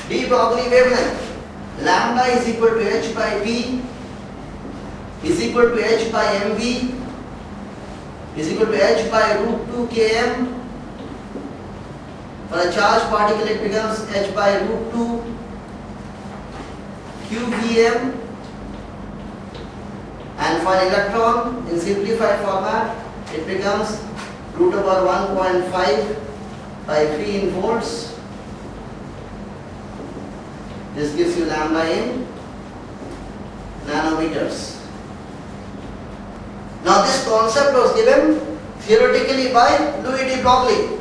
de Broglie wavelength. Lambda is equal to h by p is equal to h by mv is equal to h by root 2 km. For a charged particle it becomes h by root 2 qvm, and for an electron in simplified format it becomes root over 1.5 by 3 in volts. This gives you lambda in nanometers. Now this concept was given theoretically by Louis de Broglie,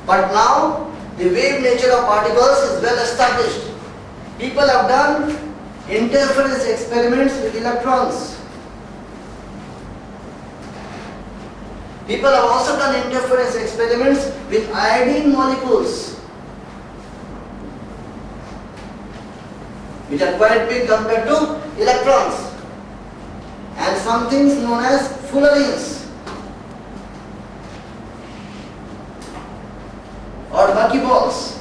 but now the wave nature of particles is well established. People have done interference experiments with electrons. People have also done interference experiments with iodine molecules, which are quite big compared to electrons, and some things known as fullerenes or buckyballs.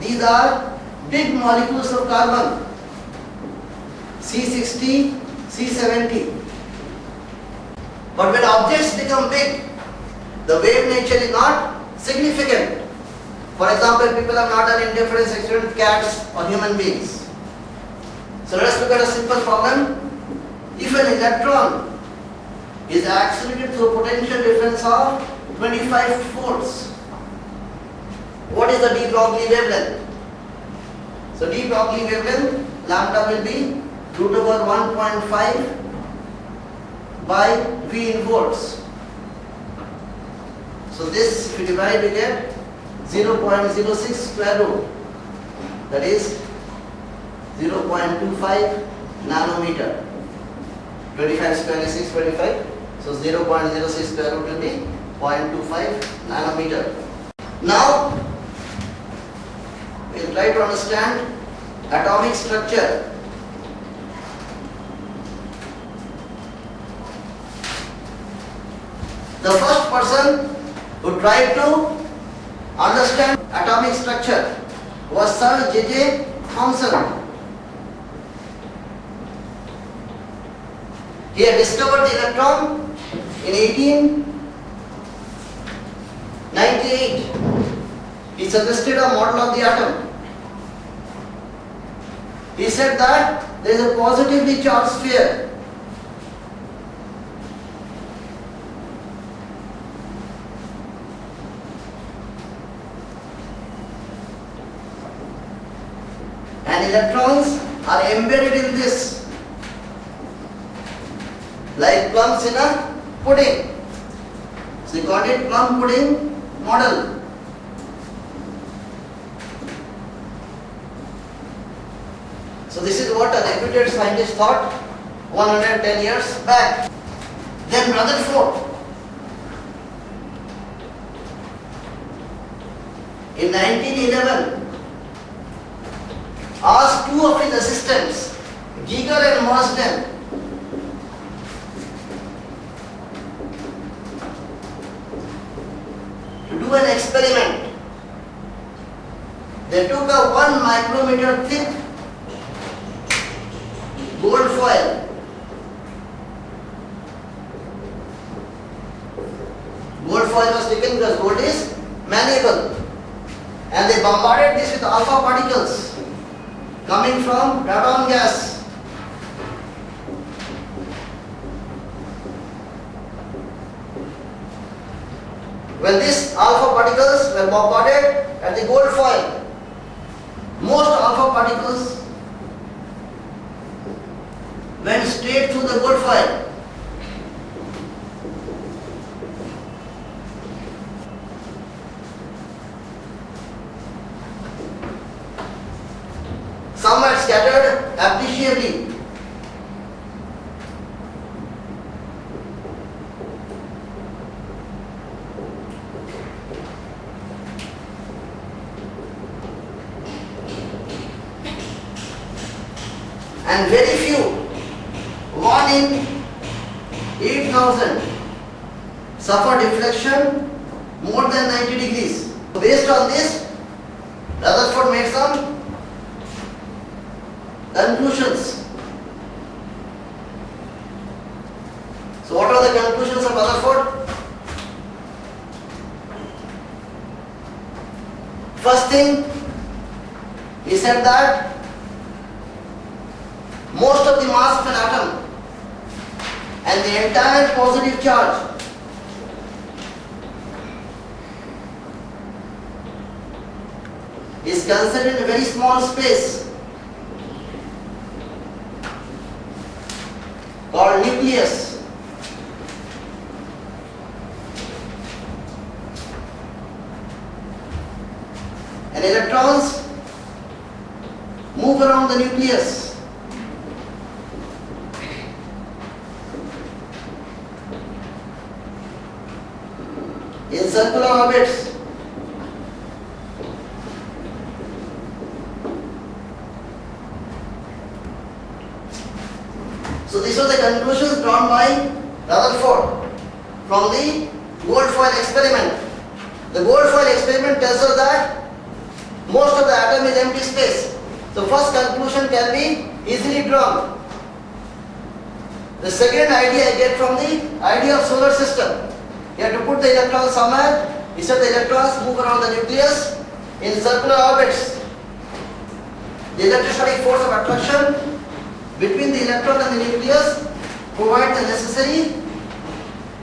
These are big molecules of carbon, C60, C70. But when objects become big, the wave nature is not significant. For example, people have not done interference experiment with cats or human beings. So let us look at a simple problem. If an electron is accelerated through a potential difference of 25 volts, what is the de Broglie wavelength? So de Broglie wavelength, lambda will be root over 1.5 by V in volts. So this, if you divide, we get 0.06 square root, that is 0.25 nanometer. 25 square is 625, so 0.06 square root will be 0.25 nanometer. Now we will try to understand atomic structure. The first person who tried to understand atomic structure was Sir J.J. Thomson. He had discovered the electron in 1898. He suggested a model of the atom. He said that there is a positively charged sphere. And electrons are embedded in this like plums in a pudding. So you got it, plum pudding model. So this is what a reputed scientist thought 110 years back. Then Rutherford in 1911 asked two of his assistants, Giger and Marsden, to do an experiment. They took a 1 micrometer thick gold foil. Gold foil was taken because gold is malleable, and they bombarded this with alpha particles coming from radon gas. When these alpha particles were bombarded at the gold foil, most alpha particles went straight through the gold foil. Some were scattered appreciably. And very few, 1 in 8,000, suffer deflection more than 90 degrees. Based on this, Rutherford made some conclusions. So what are the conclusions of Rutherford? First thing, he said that most of the mass of an atom and the entire positive charge is considered in a very small space called nucleus. And electrons move around the nucleus. In circular orbits. So these are the conclusions drawn by Rutherford from the gold foil experiment. The gold foil experiment tells us that most of the atom is empty space. So first conclusion can be easily drawn. The second idea I get from the idea of solar system. You have to put the electrons somewhere. He said the electrons move around the nucleus in circular orbits. The electrostatic force of attraction between the electron and the nucleus provides the necessary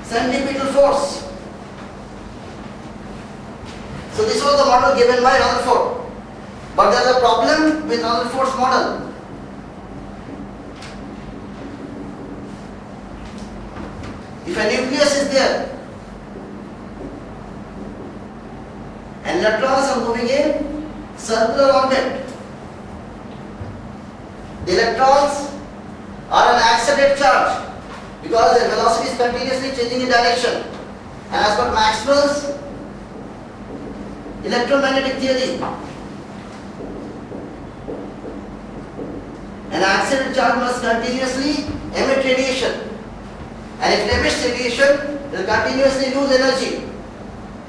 centripetal force. So this was the model given by Rutherford. But there is a problem with Rutherford's model. If a nucleus is there and electrons are moving in circular orbit, the electrons are an accelerated charge because their velocity is continuously changing in direction. And as per Maxwell's electromagnetic theory, an accelerated charge must continuously emit radiation. And if it emits radiation, it will continuously lose energy.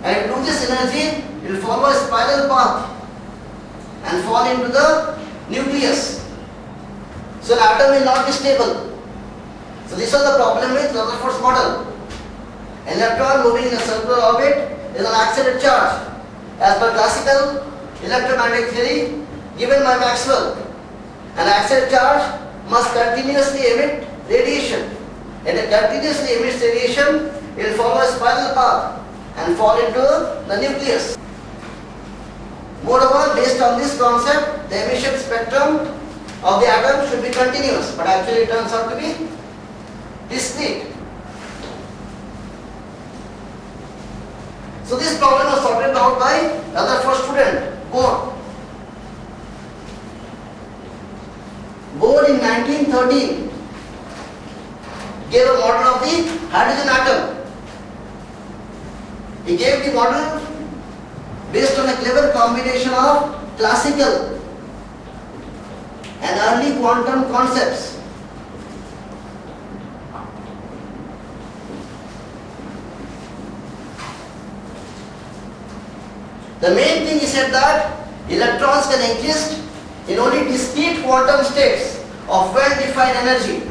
And if it loses energy, it will follow a spiral path and fall into the nucleus. So an atom will not be stable. So this was the problem with Rutherford's model. An electron moving in a circular orbit is an accelerated charge. As per classical electromagnetic theory given by Maxwell, an accelerated charge must continuously emit radiation. And it continuously emits radiation, it will follow a spiral path and fall into the nucleus. Moreover, based on this concept, the emission spectrum of the atom should be continuous, but actually it turns out to be discrete. So this problem was sorted out by Rutherford student, Bohr. Bohr in 1913 gave a model of the hydrogen atom. He gave the model based on a clever combination of classical and early quantum concepts. The main thing he said that electrons can exist in only discrete quantum states of well-defined energy.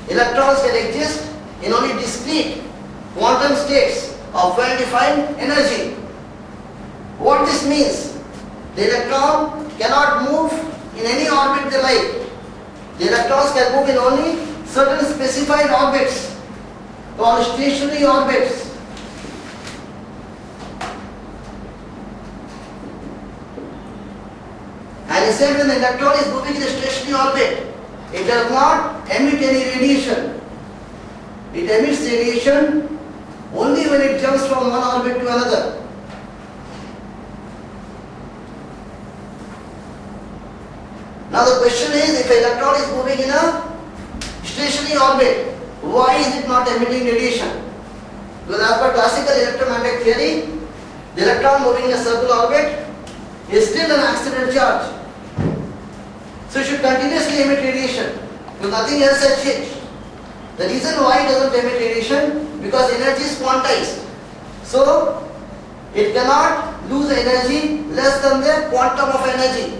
Electrons can exist in only discrete quantum states of well-defined energy. What this means? The electron cannot move in any orbit they like. The electrons can move in only certain specified orbits called stationary orbits. And he said when the electron is moving in a stationary orbit, it does not emit any radiation. It emits radiation only when it jumps from one orbit to another. Now the question is, if an electron is moving in a stationary orbit, why is it not emitting radiation? Because as per classical electromagnetic theory, the electron moving in a circular orbit is still an accelerated charge. So it should continuously emit radiation because nothing else has changed. The reason why it doesn't emit radiation, because energy is quantized. So it cannot lose energy less than the quantum of energy.